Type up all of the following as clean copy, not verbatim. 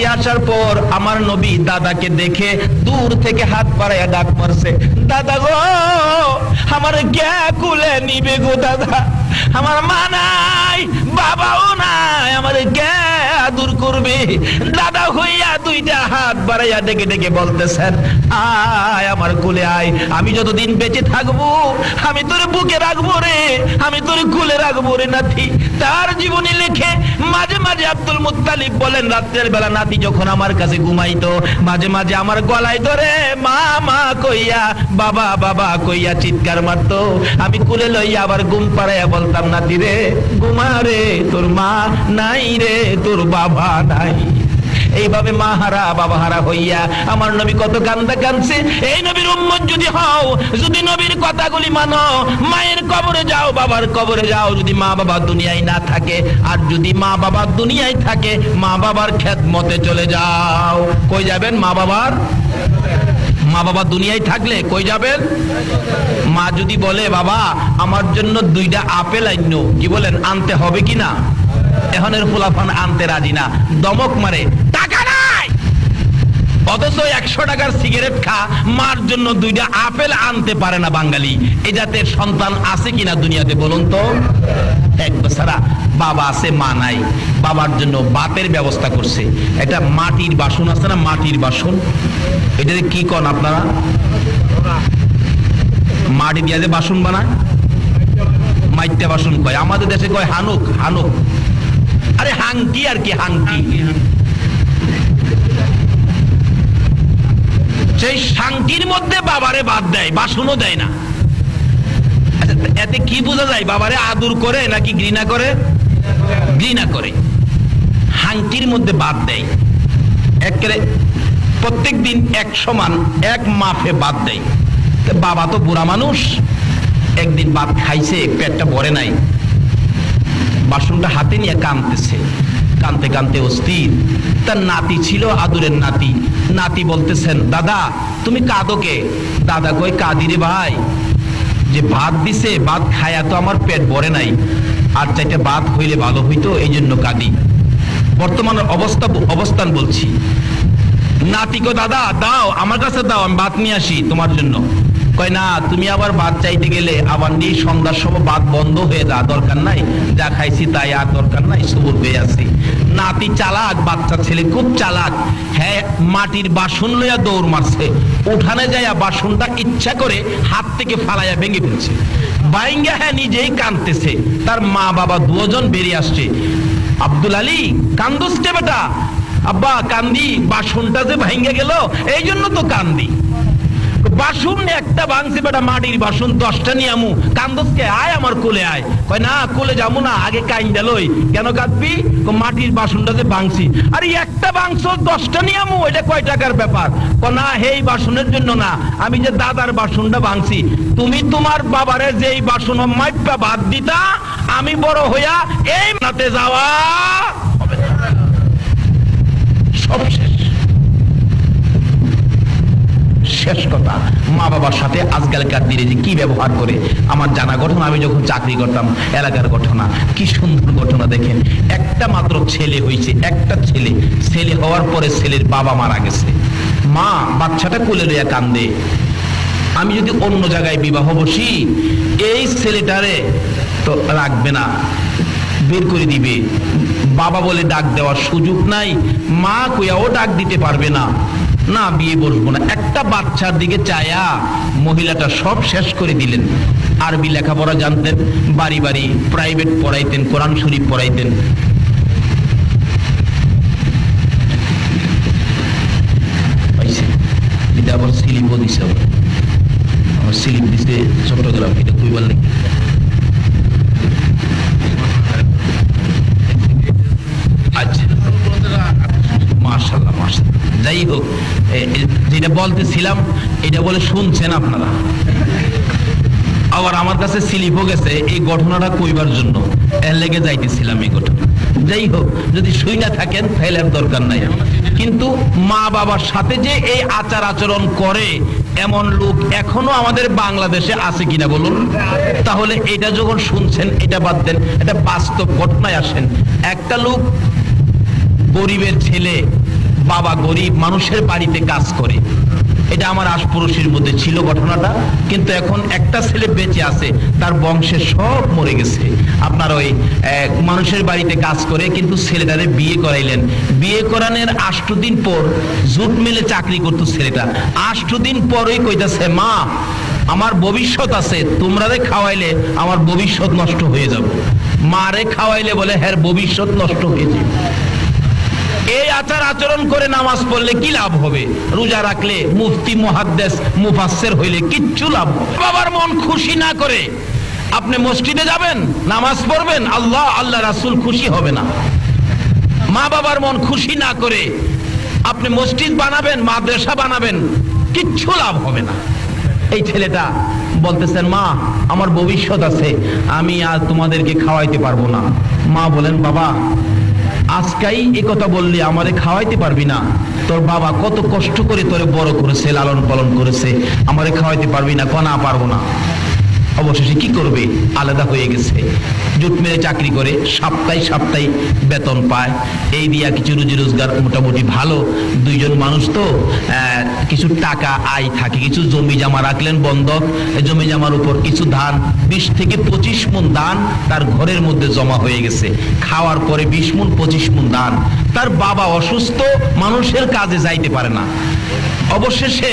কাছে আসার পর আমার নবী দাদাকে দেখে দূর থেকে হাত বাড়াইয়া ডাক মারছে, দাদা গো, আমার কে কুলে নিবে গো দাদা, আমার মা নাই, বাবাও নাই, আমার কে আদর করবে? দাদা হইয়া দুইটা হাত বাড়াইয়া ডেকে ডেকে বলতেছেন, আয় আমার কুলে আয়, আমি যতদিন বেঁচে থাকবো আমি তোর বুকে রাখবো রে, আমি তোর কুলে রাখবো রে নাতি। তার জীবনী লিখে মাঝে মাঝে আব্দুল মুত্তালিব বলেন, রাত্রের বেলা নাতি যখন আমার কাছে ঘুমাইতো, মাঝে মাঝে আমার গলায় ধরে মা মা কইয়া, বাবা বাবা কইয়া চিৎকার মারতো, আমি কুলে লইয়া আবার ঘুম পাড়াইয়া বলতাম, নাতি রে ঘুমা রে, তোর মা নাই রে, তোর বাবা নাই। এইভাবে মা হারা বাবা হারা হইয়া আমার নবী কত কান্দা কাঁদছে। এই নবীর উম্মত যদি হও, যদি নবীর কথাগুলি মানো, মায়ের কবরে যাও, বাবার কবরে যাও, যদি মা বাবা দুনিয়ায় না থাকে, আর যদি মা বাবা দুনিয়ায় থাকে, মা বাবার খেদমতে চলে যাও। কই যাবেন? মা বাবার। মা বাবা দুনিয়ায় থাকলে কই যাবেন? মা যদি বলে, বাবা আমার জন্য দুইটা আপেল আইনো, কি বলেন, আনতে হবে কি না? এখনের ফুলাফান আনতে রাজি না, দমক মারে, টাকা নাই, অথচ 100 টাকার সিগারেট খা, মার জন্য দুইটা আপেল আনতে পারে না বাঙালি। এই জাতের সন্তান আছে কিনা দুনিয়াতে বলুন তো? এক বছরা বাবা আছে, মা নাই, বাবার জন্য বাতের ব্যবস্থা করছে। এটা মাটির বাসন আছে না, মাটির বাসন, এটাতে কি কন আপনারা? মাটি দিয়ে যে বাসন বানায়, মাইটা বাসন কয়, আমাদের দেশে কয় হানুক। হানুক, আরে হাঙ্কি আর কি, হাঙ্কি। সেই শাঙ্কির মধ্যে বাবারে বাদ দেয়, বাসনও দেয় না। এতে কি বোঝা যায়? বাবারে আদর করে নাকি ঘৃণা করে? ঘৃণা করে। হাঙ্কির মধ্যে বাদ দেয়, একেবারে প্রত্যেক দিন এক সমান এক মাপে বাদ দেয়। বাবা তো বুড়া মানুষ, একদিন ভাত খাইছে, পেটটা ভরে নাই, বাসনটা হাতে নিয়ে কাঁদতেছে, কাঁদতে কাঁদতে অস্থির। তার নাতি ছিল, আদুরের নাতি। নাতি বলতেছেন, দাদা তুমি কাঁদো কে? দাদা কই, কাঁদি রে ভাই, যে ভাত দিছে, ভাত খায়া তো আমার পেট ভরে নাই, আর চাইতে ভাত হইলে ভালো হইতো, এই জন্য কাঁদি। বর্তমান অবস্থান বলছি। নাতি কো, দাদা দাও, আমার কাছে দাও, আমি ভাত নিয়ে আসি তোমার জন্য। কয় না, তুমি আবার ভাত চাইতে গেলে আবার নিয়ে সন্ধ্যার সময় ভাত বন্ধ হয়ে যা, দরকার নাই, যা খাইছি তাই, আর দরকার নাই, সবুর হয়ে আছি। নাতি চালাক, বাচ্চা ছেলে খুব চালাক। হ্যাঁ, মাটির বাসন লইয়া দৌড় মারছে, উঠানে যাইয়া বাসনটা ইচ্ছা করে হাত থেকে ফালাইয়া ভেঙে ফেলছে। বাইঙ্গা হ্যাঁ নিজেই কাঁদতেছে, তার মা বাবা দুজন বেরিয়ে আসছে। আব্দুল আলী, কান্দোস কে বেটা? আব্বা কান্দি, বাসনটা যে ভাঙ্গে গেল এই জন্য তো কান্দি। বাসন একটা ভাঙছে বেটা, মাটির বাসন 10টা নিয়ে আমু, কান্দোসকে? আয় আমার কোলে আয়। কয় না, কোলে যাবো না, আগে কাইন্দা লই। কেন কাঁদবি? মাটির বাসনটা যে ভাঙছি। আরে একটা বাংশ 10টা নিয়ে আমু, এটা কয় টাকার ব্যাপার? না, এই বাসনের জন্য না, আমি যে দাদার বাসনটা ভাঙছি। তুমি তোমার বাবারে যেই বাসন মাইপা ভাত দিতা, আমি বড় হইয়া এই নাতে যাওয়া হবে না। সব শেষ, শেষ কথা। মা বাবার সাথে আজকালকার দিনে যে কি ব্যবহার করে, আমার জানা ঘটনা, আমি যখন চাকরি করতাম, এলাকার ঘটনা, কি সুন্দর ঘটনা দেখেন। একটা মাত্র ছেলে হয়েছে, একটা ছেলে। ছেলে হওয়ার পরে ছেলের বাবা মারা গেছে, মা বাচ্চাটা কোলে লইয়া কান্দে। আমি যদি অন্য জায়গায় বিবাহ বসি, এই ছেলেটারে তো রাখবে না, বের করে দিবে। বাবা বলে ডাক দেওয়ার সুযোগ নাই, মা কইয়াও ডাক দিতে পারবে না, না বিয়ে বসবো না। একটা বাচ্চার দিকে চায়া মহিলাটা সব শেষ করে দিলেন। আরবি লেখাপড়া জানতেন, বাড়ি বাড়ি প্রাইভেট পড়াইতেন, কোরআন শরীফ পড়াইতেন। আবার স্লিপও দিছে, আমার স্লিপ দিছে চট্টগ্রাম, এটা কইবার নাকি? আচ্ছা, মাশাআল্লাহ মাশাআল্লাহ। যাই হোক, যেটা বলতেছিলাম এটা বলে শুনছেন আপনারা। আবার আমার কাছে স্লিপও গেছে এই ঘটনাটা কইবার জন্য, এর লেগে যাইতেছিলাম এই ঘটনা। যাই হোক, যদি শুই না থাকেন তাহলে আর দরকার নাই। কিন্তু মা বাবার সাথে যে এই আচার আচরণ করে এমন লোক এখনো আমাদের বাংলাদেশে আছে কিনা বলুন? তাহলে এটা যখন শুনছেন এটা বাদ দেন, এটা বাস্তব ঘটনায় আসেন। একটা লোক গরিবের ছেলে বাবা গরিব, মানুষের বাড়িতে কাজ করে। এটা আমার আশপাশের মধ্যে ছিল ঘটনাটা, কিন্তু এখন একটা ছেলে বেঁচে আছে, তার বংশে সব মরে গেছে। আপনার ওই মানুষের বাড়িতে কাজ করে, কিন্তু ছেলেটারে বিয়ে করাইলেন। বিয়ে করানোর 8 দিন পর জুট মিলে চাকরি করতো ছেলেটা। 8 দিন পরই কইতাছে, মা আমার ভবিষ্যৎ আছে, তোমরারে খাওয়াইলে আমার ভবিষ্যৎ নষ্ট হয়ে যাবে। মারে খাওয়াইলে বলে হ্যাঁ ভবিষ্যৎ নষ্ট হয়ে যাবে। এই আচার আচরণ করে নামাজ পড়লে কি লাভ হবে? রোজা রাখলে, মুফতি মুহাদ্দিস মুফাসসির হইলে কিচ্ছু লাভ হবে না। বাবার মন খুশি না করে আপনি মসজিদে যাবেন, নামাজ পড়বেন, আল্লাহ রাসূল খুশি হবে না। মা বাবার মন খুশি না করে আপনি মসজিদ বানাবেন, মাদ্রাসা বানাবেন, কিচ্ছু লাভ হবে না। এই ছেলেটা বলতেছেন, মা আমার ভবিষ্যৎ আছে, আমি আর তোমাদেরকে খাওয়াইতে পারবো না। মা বলেন, বাবা আজকাই এই কথা বললি আমারে খাওয়াইতে পারবি না? তোর বাবা কত কষ্ট করে তোরে বড় করেছে, লালন পালন করেছে, আমারে খাওয়াইতে পারবি না? না, পারবো না। অবশেষে কি করবে, আলাদা হয়ে গেছে। জুট মেরে চাকরি করে, সপ্তাহে বেতন পায়। এই দিয়া কিছু রুজি রোজগার মোটামুটি ভালো। দুইজন মানুষ তো কিছু টাকা আয় থাকে। কিছু জমি জমা রাখলেন বন্ধক, জমি জমার উপর কিছু ধান, 20 থেকে 25 মণ ধান তার ঘরের মধ্যে জমা হয়ে গেছে। খাওয়ার পরে 20 মণ 25 মণ ধান। তার বাবা অসুস্থ, মানুষের কাজে যাইতে পারে না। অবশেষে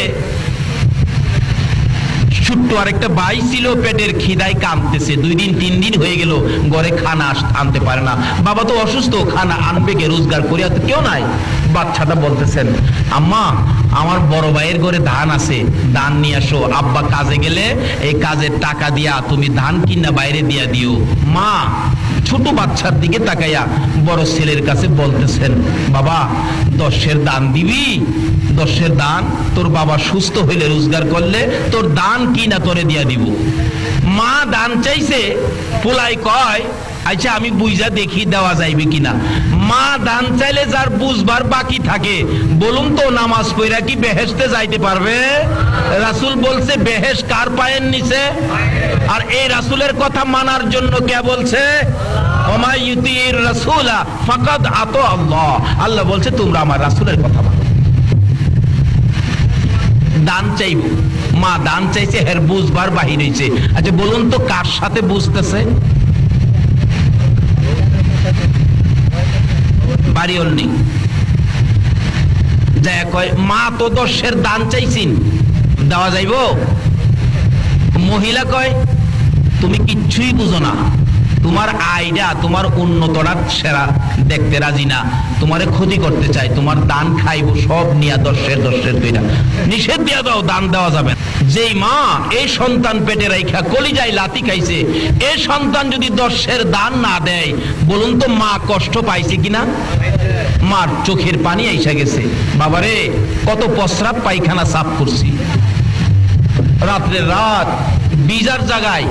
ছোট্ট আরেকটা ভাই ছিল, পেটের খিদায় কাঁদতেছে। 2 দিন 3 দিন হয়ে গেল, ঘরে খানা আনতে পারে না। বাবা তো অসুস্থ, খানা আনবে কে? রোজগার করে তো কেউ নাই। বাচ্চাটা বলতেছেন, আম্মা আমার বড় ভাইয়ের ঘরে ধান আছে, ধান নিয়ে আসো। আব্বা কাজে গেলে এই কাজের টাকা দিয়া তুমি ধান কিনা বাইরে দিয়া দিও। মা ছোট বাচ্চার দিকে তাকাইয়া বড় ছেলের কাছে বলতেছেন, বাবা 10-এর দান দিবি? 10-এর দান তোর বাবা সুস্থ হইলে, রোজগার করলে তোর দান কিনা তোরে দিয়া দিব। মা দান চাইছে, পোলাই কয় আচ্ছা আমি বুঝা দেখি দেওয়া যাইবে কিনা। মা দান চাইলে যার বুঝবার বাকি থাকে, বলুন তো নামাজ পড়া কি বেহেশতে যাইতে পারবে? রাসূল বলছে বেহেশ কার পায়ের নিচে। আর এই রাসূলের কথা মানার জন্য কে বলছে? ওমা ইউতির রাসূলা ফাকাদ আতা আল্লাহ। আল্লাহ বলছে তোমরা আমার রাসূলের কথা মানো। দান চাইব, মা দান চাইছে, হের বুঝবার বাহির হইছে। আচ্ছা বলুন তো কার সাথে বুঝতেছে? বাড়িওল নেই, যায় কয় মা তো 10-এর দান চাইছিন, দেওয়া যাইব? মহিলা কয় তুমি কিচ্ছুই বুঝো না, তোমার আইডা তোমার উন্নতরা সেরা দেখতে রাজি না, তোমারে ক্ষতি করতে চাই, তোমার দান খাইব সব নিয়া 10-এর 2টা নিষেধ দিয়া দাও, দান দেওয়া যাবে না। যেই মা এই সন্তান পেটে রাইখা কলিজায় লাথি খাইছে, এই সন্তান যদি 10-এর দান না দেয়, বলুন তো মা কষ্ট পাইছে কিনা? মার চোখের পানি আইসা গেছে। বাবারে কত প্রস্রাব পায়খানা সাফ করছি, রাত্রে রাত বিজার জায়গায়,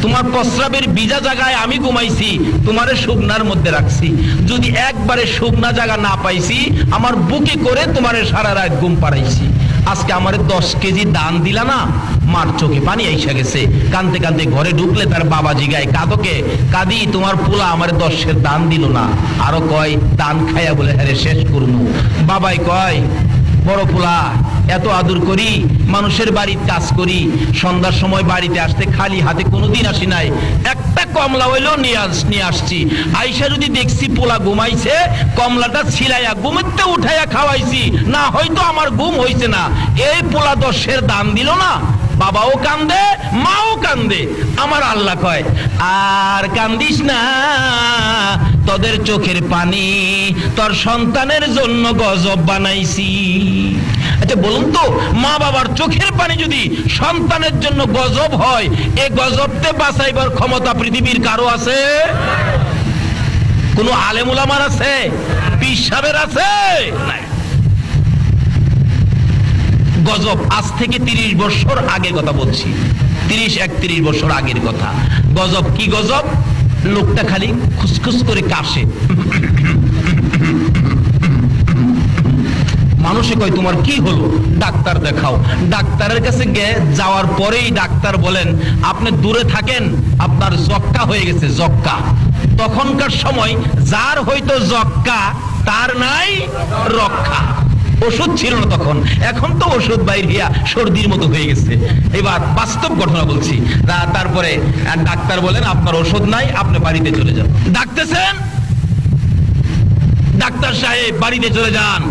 তোমার প্রস্রাবের বিজা জায়গায় আমি ঘুমাইছি, তোমারে শুকনার মধ্যে রাখছি। যদি একবারে শুকনা জায়গা না পাইছি, আমার বুকে করে তোমারে সারা রাত ঘুম পাড়াইছি। আজকে আমারে 10 কেজি দান দিলা না? মার চোখে পানি আইসা গেছে। কানতে কানতে ঘরে ঢুকলে তার বাবা জিগায়, কাদকে? কাদি তোমার পোলা আমারে 10-এর দান দিল না। আরো কয় দান খাইয়া বলে হ্যাঁ শেষ করবো। বাবাই কয় বড় পোলা এত আদর করি, মানুষের বাড়ির কাজ করি, সন্ধ্যার সময় বাড়িতে আসতে খালি হাতে কোনোদিন আসি নাই, একটা কমলা হইলেও নিয়ে আসছি। আইসা যদি দেখছি পোলা ঘুমাইছে, কমলাটা ছিলাইয়া ঘুমতে উঠাইয়া খাওয়াইছি, না হয়তো আমার ঘুম হইছে না। এই পোলা 10-এর দান দিল না। বাবাও কান্দে, মাও কান্দে। আমার আল্লাহ কয় আর কান্দিস না, তোদের চোখের পানি তোর সন্তানের জন্য গজব বানাইছি। আচ্ছা বলুন তো, মা বাবার চোখের পানি যদি সন্তানের জন্য গজব হয়, এই গজবতে বাঁচাইবার ক্ষমতা পৃথিবীর কারো আছে? কোন আলেম উলামার আছে? পীর সাহেবের আছে? নাই। গজব আজ থেকে 30 বছর আগে কথা বলছি, 30-31 বছর আগের কথা। গজব কি গজব? লোকটা খালি খুসখুস করে কাশে। মানুষে কয় তোমার কি হলো? ডাক্তার দেখাও। ডাক্তারের কাছে যাওয়ার পরেই ডাক্তার বলেন আপনি দূরে থাকেন, আপনার যক্কা হয়ে গেছে, যক্কা। তখনকার সময় যার হয়তো যক্কা তার নাই রক্ষা। ওষুধ ছিল না তখন, এখন তো ওষুধ বাইর হইয়া সর্দির মতো হয়ে গেছে। এবার বাস্তব ঘটনা বলছি। তারপরে ডাক্তার বলেন আপনার ওষুধ নাই, আপনি বাড়িতে চলে যান। ডাকতেছেন, ডাক্তার সাহেব বাড়িতে চলে যান,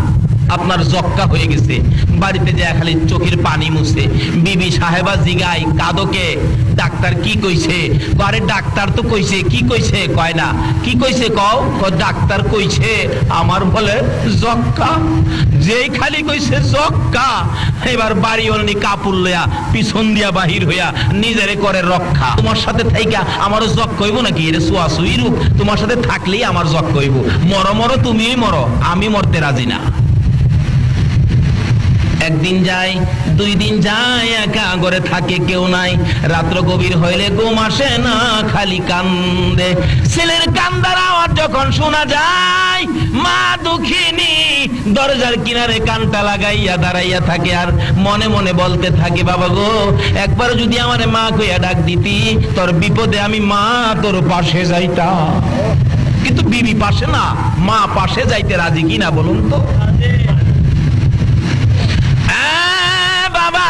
আপনার যক্কা হয়ে গেছে। বাড়িতে যায় খালি চোখের পানি মুছে। বিবি সাহেবা জিগাই কাদকে ডাক্তার কি কইছে? আরে ডাক্তার তো কইছে। কি কইছে? কয় না। কি কইছে কও? ডাক্তার কইছে আমার বলে যক্কা। যেই খালি কইছে যক্কা, এবার বাড়ি অলনি কাপড় লইয়া পিছন দিয়া বাহির হইয়া নিজেরে করে রক্ষা। তোমার সাথে থাইকা আমারও যক্কা হইব নাকি? এটা সুয়াসুই রূপ। তোমার সাথে থাকলেই আমার যক্কা হইব। মরো মরো, তুমিই মরো, আমি মরতে রাজি না। একদিন যায়, 2 দিন যায়, একা ঘরে থাকে কেউ নাই। রাত্র গভীর হইলে ঘুম আসে না, খালি কান্দে। ছেলের কান্দার আওয়াজ যখন শোনা যায়, মা দুঃখিনী দরজার কিনারে কানটা লাগাইয়া দাঁড়াইয়া থাকে আর মনে মনে বলতে থাকে, বাবা গো, একবার যদি আমারে মা কইয়া ডাক দিতি, তোর বিপদে আমি মা তোর পাশে যাইতাম। কিন্তু বিবি পাশে না, মা পাশে যাইতে রাজি কিনা বলুন তো? বাবা,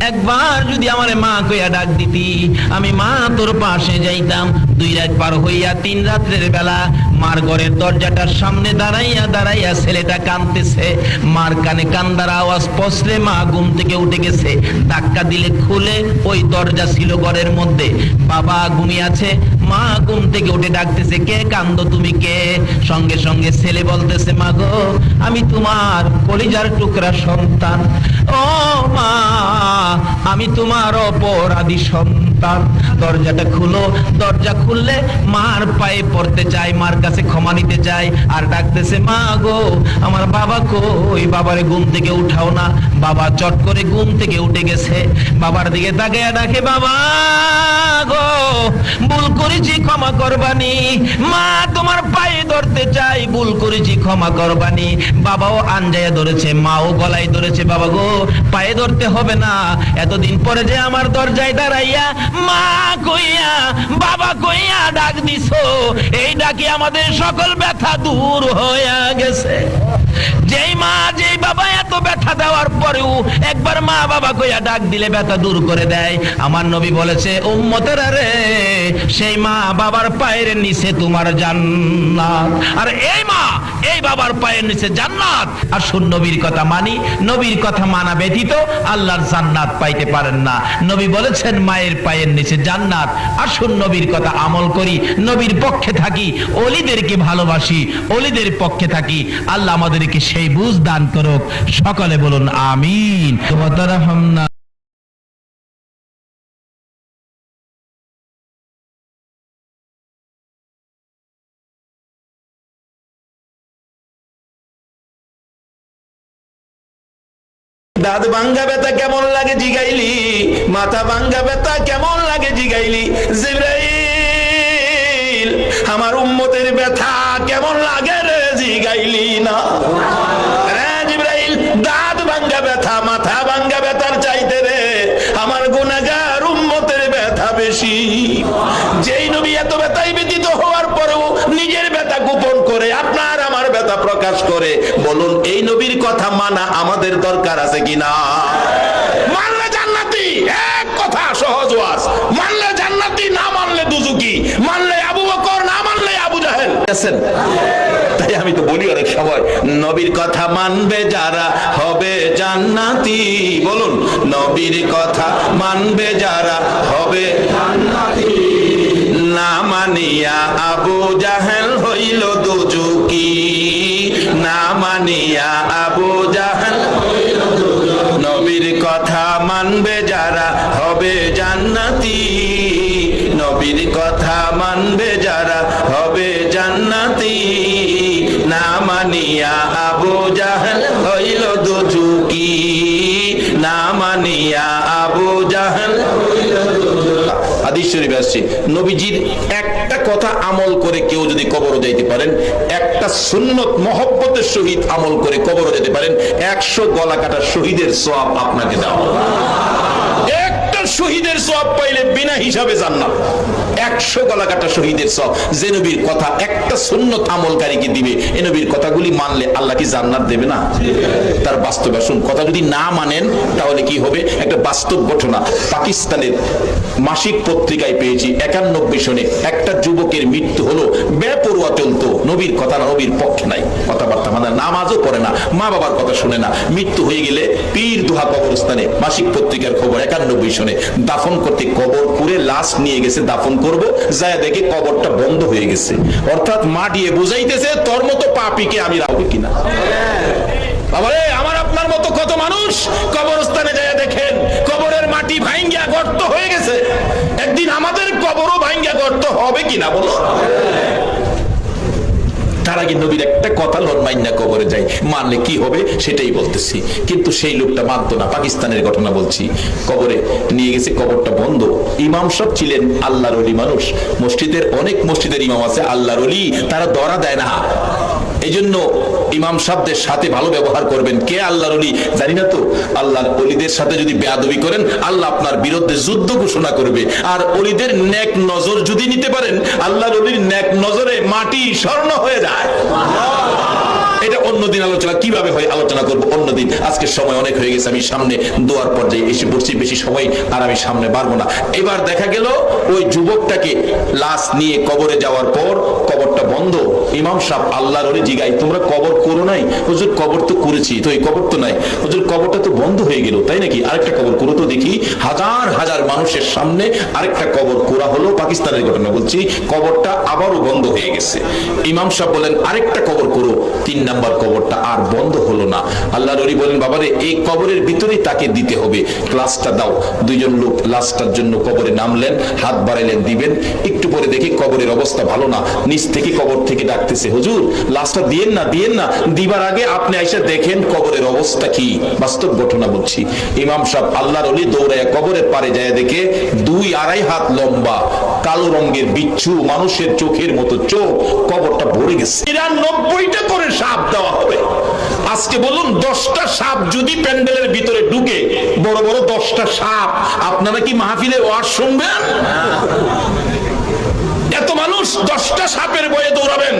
একবার যদি আমার মা কইয়া ডাক দিতি, আমি মা তোর পাশে যাইতাম। 2 রাত পার হইয়া 3 রাত্রের বেলা মার ঘরের দরজাটার সামনে দাঁড়াইয়া দাঁড়াইয়া ছেলেটা কাঁদতেছে। মার কানে কান্দার আওয়াজ পৌঁছলে মা ঘুম থেকে উঠে গেছে। ধাক্কা দিলে খুলে ওই দরজা ছিল ঘরের মধ্যে। বাবা ঘুমিয়ে আছে, মা ঘুম থেকে উঠে ডাকতেছে, কে কান্দো তুমি, কে? সঙ্গে সঙ্গে ছেলে বলতেছে, মা গো, আমি তোমার কলিজার টুকরা সন্তান। ও মা, আমি তোমার অপরাধী সন্তান। দরজাটা খুলো। দরজা খুললে মার পায়ে পড়তে চাই, মার কাছে ক্ষমা নিতে চাই, আর ডাকতেছে, মা গো, আমার বাবা কই? বাবারে ঘুম থেকে উঠাও না। বাবা চট করে ঘুম থেকে উঠে গেছে। বাবার দিকে তাকিয়ে ডাকে, বাবা গো, ভুল করেছি, ক্ষমা করবানি। মা তোমার পায়ে ধরতে চাই, ভুল করেছি, ক্ষমা করবানি। বাবাও আঞ্জায়া ধরেছে, মাও গলায় ধরেছে, বাবা গো, পায়ে ধরতে হবে না। এতদিন পরে যে আমার দরজায় দাঁড়াইয়া মা কইয়া বাবা কইয়া ডাক দিছো, এই ডাকে আমাদের সকল ব্যথা দূর হইয়া গেছে। যেই মা যেই বাবা এত ব্যথা দেওয়ার পরেও একবার মা বাবা কইয়া ডাক দিলে ব্যথা দূর করে দেয়। আমার নবী বলেছে, উম্মতেরা রে, সেই মা বাবার পায়ের নিচে তোমার জান্নাত, আর এই মা এই বাবার পায়ের নিচে জান্নাত। আর শুন, নবীর কথা মানি, নবীর কথা মানা ব্যতীত আল্লাহর জান্নাত পাইতে পারেন না। নবী বলেছেন মায়ের পায়ের নিচে জান্নাত। আসুন নবীর কথা আমল করি, নবীর পক্ষে থাকি, ওলিদেরকে ভালোবাসি, ওলিদের পক্ষে থাকি। আল্লাহ আমাদেরকে সেই বুঝ দান করুক। সকলে বলুন আমিন। দাঁত ভাঙ্গা ব্যথা কেমন লাগে জিগাইলি, মাথা ভাঙ্গা ব্যথা কেমন লাগে জিগাইলি। জিবরাইল, আমার উম্মতের ব্যথা কেমন লাগে রে জিগাইলি না। রে জিবরাইল, দাঁত ভাঙ্গা ব্যথা মাথা ভাঙ্গা ব্যথার চাইতে রে আমার গুনাহগার উম্মতের ব্যথা বেশি। যেই নবী এত ব্যথায় ব্যতীত হওয়ার পরেও নিজের ব্যথা গোপন করে আপনার আমার ব্যথা প্রকাশ করে, বলুন এই নবীর কথা মানা আমাদের দরকার আছে কিনা? মানলে জান্নাতি, এক কথা সহজ ওয়াজ। মানলে জান্নাতি, না মানলে দুজুকি। মানলে আবু বকর, না মানলে আবু জাহেল। তাই আমি তো বলি অনেক সময়, নবীর কথা মানবে যারা হবে জান্নাতি। বলুন, নবীর কথা মানবে যারা হবে জান্নাতি। না মানিয়া আবু জাহেল হইল দুজুকি, না মানিয়া আবু জাহেল হইল দুজুকি। নবীর কথা মানবে যারা হবে জান্নাতি, নবীর কথা মানবে যারা হবে জান্নাতি। না মানিয়া আবু জাহেল হইল দুজুকি, না মানিয়া আবু জাহেল হইল দুজুকি। হাদিস শরীফে আসছে, নবীজির একটা কথা আমল করে কেউ যদি কবরে যাইতে পারেন, একটা সুন্নত মহব্বতের সহিত আমল করে কবরে যেতে পারেন, 100 গলা কাটা শহীদের সওয়াব আপনাকে দেওয়া হবে। একটা শহীদের সওয়াব পাইলে বিনা হিসাবে জান্নাত। 100 গলা কাটা শহীদের সওয়াব যে নবীর কথা একটা সুন্নত আমলকারীকে দিবে, এই নবীর কথাগুলি মানলে আল্লাহ কি জান্নাত দেবে না? তার বাস্তব আসুন, কথা যদি না মানেন তাহলে কি হবে? একটা বাস্তব ঘটনা পাকিস্তানের মাসিক পত্রিকায় পেয়েছি। 91 সনে একটা যুবকের মৃত্যু হলো, বেপরোয়া চলতো, নবীর কথা না, নবীর পক্ষে নাই, কথাবার্তা মানে, নামাজও পড়ে না, মা বাবার কথা শুনে না। মৃত্যু হয়ে গেলে পীর দুহা কবরস্থানে, মাসিক পত্রিকার খবর 91 সনে, দাফন করতে কবর পুরে লাশ নিয়ে গেছে, দাফন করব, যায় দেখে কবরটা বন্ধ হয়ে গেছে। অর্থাৎ মা দিয়ে বুঝাইতেছে তোর মতো পাপীকে আমি রাখবো কিনা। বাবারে, আমার আপনার মতো কত মানুষ কবরস্থানে যায় দেখেন কবরের মাটি ভাঙ্গিয়া গর্ত হয়ে গেছে। একদিন আমাদের কবরও ভাঙ্গিয়া গর্ত হবে কিনা বলো? তার আগে নবীর একটা কথা লন মাইন্না কবরে যাই, মানলে কি হবে সেটাই বলতেছি। কিন্তু সেই লোকটা মানতো না। পাকিস্তানের ঘটনা বলছি। কবরে নিয়ে গেছে, কবরটা বন্ধ। ইমাম সাহেব ছিলেন আল্লাহর ওলি মানুষ। মসজিদের অনেক মসজিদের ইমাম আছে আল্লাহর ওলি, তারা ধরা দেয় না। এই জন্য ইমাম সাহেবদের সাথে ভালো ব্যবহার করবেন। কে আল্লাহর ওলি জানি না তো। আল্লাহর ওলিদের সাথে যদি বেয়াদবি করেন, আল্লাহ আপনার বিরুদ্ধে যুদ্ধ ঘোষণা করবে। আর ওলিদের নেক নজর যদি নিতে পারেন, আল্লাহর ওলির নেক নজরে মাটি স্বর্ণ হয়ে যায়। এটা অন্যদিন আলোচনা, কিভাবে হয় আলোচনা করবো অন্যদিন। আজকের সময় অনেক হয়ে গেছে, আমি সামনে দোয়ার পর্যায়ে এসে পড়ছি, বেশি সময় আর আমি সামনে পারবো না। এবার দেখা গেল ওই যুবকটাকে লাশ নিয়ে কবরে যাওয়ার পর কবরটা বন্ধ। ইমাম সাহেব আল্লাহর ওলি জিগাই, তোমরা কবর করো নাই? হুজুর কবর তো করেছি, তো এই কবর তো নাই। হুজুর কবরটা তো বন্ধ হয়ে গেল, তাই নাকি? আরেকটা কবর করো তো দেখি। হাজার হাজার মানুষের সামনে আরেকটা কবর করা হলো। পাকিস্তানের ঘটনা বলছি। কবরটা আবারও বন্ধ হয়ে গেছে। ইমাম সাহেব বলেন আরেকটা কবর করো। 3 নাম্বার কবরটা আর বন্ধ হলো না। আল্লাহর ওলি বলেন বাবারে, এই কবরের ভিতরেই তাকে দিতে হবে, ক্লাসটা দাও। 2 জন লোক লাশটার জন্য কবরে নামলেন, হাত বাড়াইলেন, দিবেন। একটু পরে দেখি কবরের অবস্থা ভালো না। নিচ থেকে কবর থেকে ডাকতেছে, হুজুর লাশটা দিয়েন না, দিয়েন না। দিবার আগে আপনি আইসা দেখেন কবরের অবস্থা কি। বাস্তব ঘটনা বলছি। ইমাম সাহেব আল্লাহর ওলি দৌড়ায় কবরের পারে যায় দেখে 2-2.5 হাত লম্বা কালো রঙের বিচ্ছু, মানুষের চোখের মতো চোখ, কবরটা ভরে গেছে। 90টা করে সাপ দেওয়া হবে। আজকে বলুন 10টা সাপ যদি প্যান্ডেলের ভিতরে ঢুকে, বড় বড় 10টা সাপ, আপনারা কি মাহফিলে ওয়াজ শুনবেন? এত মানুষ 10টা সাপের ভয়ে দৌড়াবেন।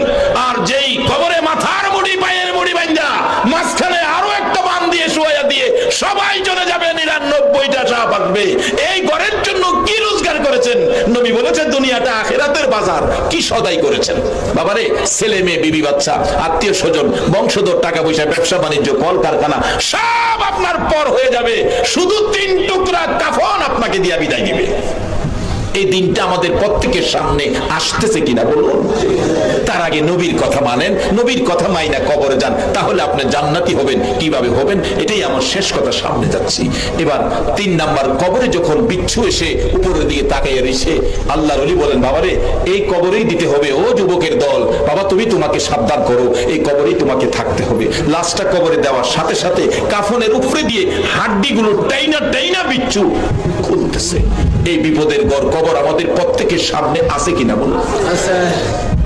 আর যেই কবরে মাথার মুড়ি পায়ের মুড়ি বাঁধা মাঝখানে আরো একটা বান দিয়ে শুয়াইয়া দিয়ে সবাই চলে যাবে, 99টা সাপ আসবে। এই ঘরের জন্য কি রোজগার করেছেন? নবী বলেছেন দুনিয়াটা আখিরাতের বাজার। কি সদাই করেছেন বাবারে? ছেলে মেয়ে, বিবি বাচ্চা, আত্মীয় স্বজন, বংশধর, টাকা পয়সা, ব্যবসা বাণিজ্য, কল কারখানা সব আপনার পর হয়ে যাবে। শুধু 3 টুকরা কাফন আপনাকে দিয়া বিদায় দিবে। এই দিনটা আমাদের প্রত্যেকের সামনে আসতেছে কিনা বলুন। তার আগে নবীর কথা মানেন, নবীর কথা মাইনা কবরে যান, তাহলে আপনি জান্নাতি হবেন। কিভাবে হবেন এটাই আমার শেষ কথা, সামনে যাচ্ছি। এবার 3 নাম্বার কবরে যখন বিচ্ছু এসে উপরের দিকে তাকাইয়া রইছে, আল্লাহর ওলি বলেন বাবারে, এই কবরেই দিতে হবে। ও যুবকের দল, বাবা তুমি তোমাকে সাবধান করো, এই কবরেই তোমাকে থাকতে হবে। লাশটা কবরে দেওয়ার সাথে সাথে কাফনের উপরে দিয়ে হাড্ডিগুলো টাইনা টাইনা বিচ্ছু খুলতেছে। এই বিপদের ঘর কবর আমাদের প্রত্যেকের সামনে আছে কিনা বলুন।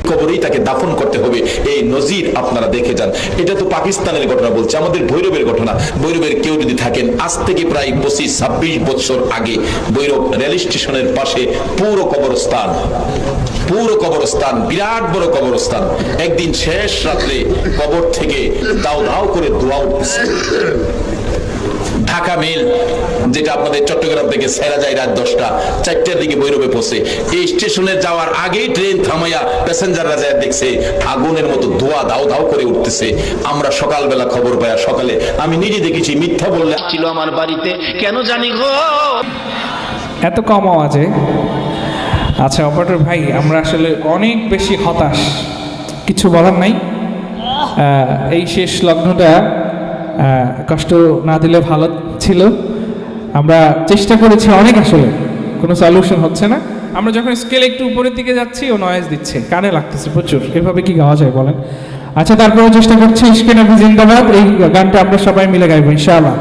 কবরেই তাকে দাফন করতে হবে। এই নজির আপনারা দেখে যান। এটা তো পাকিস্তানের ঘটনা বলছে, আমাদের ভৈরবের ঘটনা। ভৈরবের কেউ যদি থাকেন, আজ থেকে প্রায় 25-26 বছর আগে ভৈরব রেল স্টেশনের পাশে পুরো কবরস্থান, বিরাট বড় কবরস্থান। একদিন শেষ রাত্রে কবর থেকে দাও দাও করে দোয়া উঠতেছে। ঢাকা মেল, যেটা আপনাদের চট্টগ্রাম থেকে সেরা যায় রাত 10টা, 4টার দিকে ভৈরবে পৌঁছে। এই স্টেশনে যাওয়ার আগেই ট্রেন থামাইয়া প্যাসেঞ্জাররা যায় দেখছে আগুনের মতো ধোঁয়া দাও দাও করে উঠতেছে। আমরা সকালবেলা খবর পাই, সকালে আমি নিজে দেখেছি, মিথ্যা বললে ছিল আমার বাড়িতে, কেন জানি গো এত কম আওয়াজে। আচ্ছা অপারেটর ভাই, আমরা আসলে অনেক বেশি হতাশ, কিছু বলার নাই। এই শেষ লগ্নটা কষ্ট না দিলে ভালো ছিল। আমরা চেষ্টা করেছি অনেক, আসলে কোনো সলিউশন হচ্ছে না। আমরা যখন স্কেল একটু উপরের দিকে যাচ্ছি ও নয়েজ দিচ্ছে, কানে লাগতেছে প্রচুর। এভাবে কি গাওয়া যায় বলেন? আচ্ছা তারপরেও চেষ্টা করছি। ইশকে নবী জিন্দাবাদ, এই গানটা আমরা সবাই মিলে গাইবো ইনশাআল্লাহ।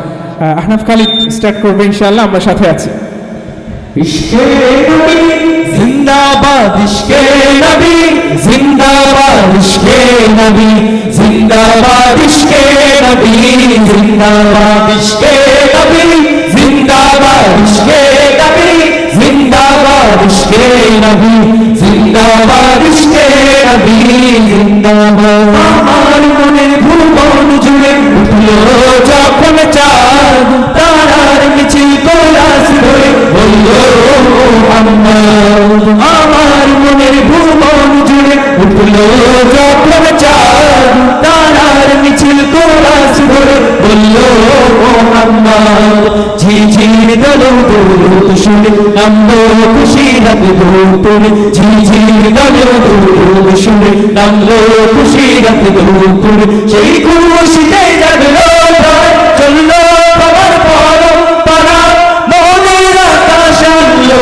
আহনাফ খালিদ স্টার্ট করবে ইনশাআল্লাহ, আমরা সাথে আছি। ইশকে নবী জিন্দাবাদ, ইশকে নবী জিন্দাবাদ, ইশকে নবী জিন্দাবাদ, ইশকে নবী জিন্দাবাদ, ইশকে নবী জিন্দাবাদ, ইশকে নবী জিন্দাবাদ ইশকে নবী জিন্দাবাদ আমার মনের ভুবন জুড়ে উঠলো যখন চাঁদ তারার মিছিল কোলাস ধরে বলল মুহাম্মদ আমার মনের ভুবন জুড়ে উঠলো যখন চাঁদ তারার মিছিল কোলাস ধরে বলল মুহাম্মদ ঝিঝির দোল দোল শুনে নামলো খুশি রাতে দোল ঝিঝির দোল দোল শুনে নামলো খুশি রাতে দোল সেই খুশিতে জাগলো চললো বাবার পরম্পরা মনের আকাশ আনলো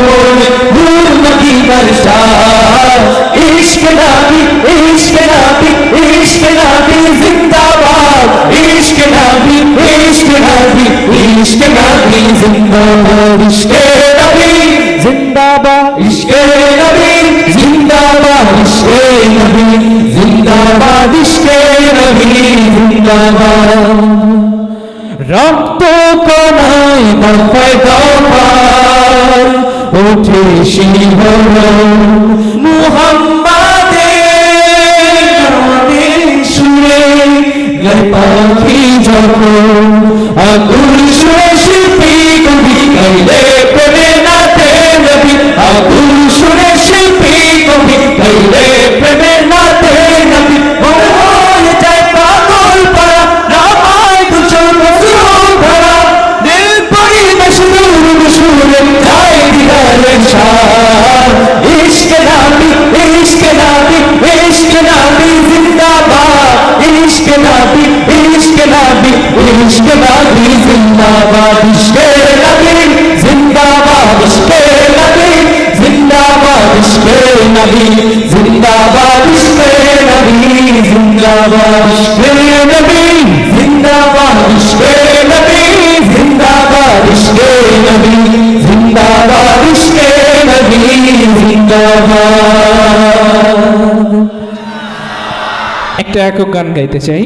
নূর মদিনার শান ইশকে নবী ইশকে নবী ইশকে নবী জিন্দাবাদ ইশকে নবী ইশকে নবী ইশকে নবী জিন্দাবাদ ইশকে নবী জিন্দাবাদ ইশকে নবী জিন্দাবাদ ইশকে নবী জিন্দাবাদ ইশকে নবী জিন্দাবাদ রক্ত কণায় দফায় দফায় ওঠে শিহরণ মুহাম্মাদের নামের সুরে গায় পাখি যখন আকুল সুরে শিল্পী কবি গাইলে প্রেমে নাতে নবী আকুল সুরে শিল্পী কবি গাইলে প্রেমে নাতে নবী মন হয়ে যায় পাগল পারা নামায় দুজন রসুল ধরা দিল পরিবেশ নূর সুরে যায় দিদারে শান ইশকে নবী ইশকে নবী ইশকে নবী জিন্দাবাদ ইশকে নবী ইশকে নবী ইশকে নবী জিন্দাবাদ ইশকে নবী জিন্দাবাদ ইশকে নবী জিন্দাবাদ ইশকে নবী জিন্দাবাদ ইশকে নবী জিন্দাবাদ ইশকে নবী জিন্দাবাদ ইশকে নবী জিন্দাবাদ ইশকে নবী জিন্দাবাদ ইশকে নবী জিন্দাবাদ একটা একক গান গাইতে চাই।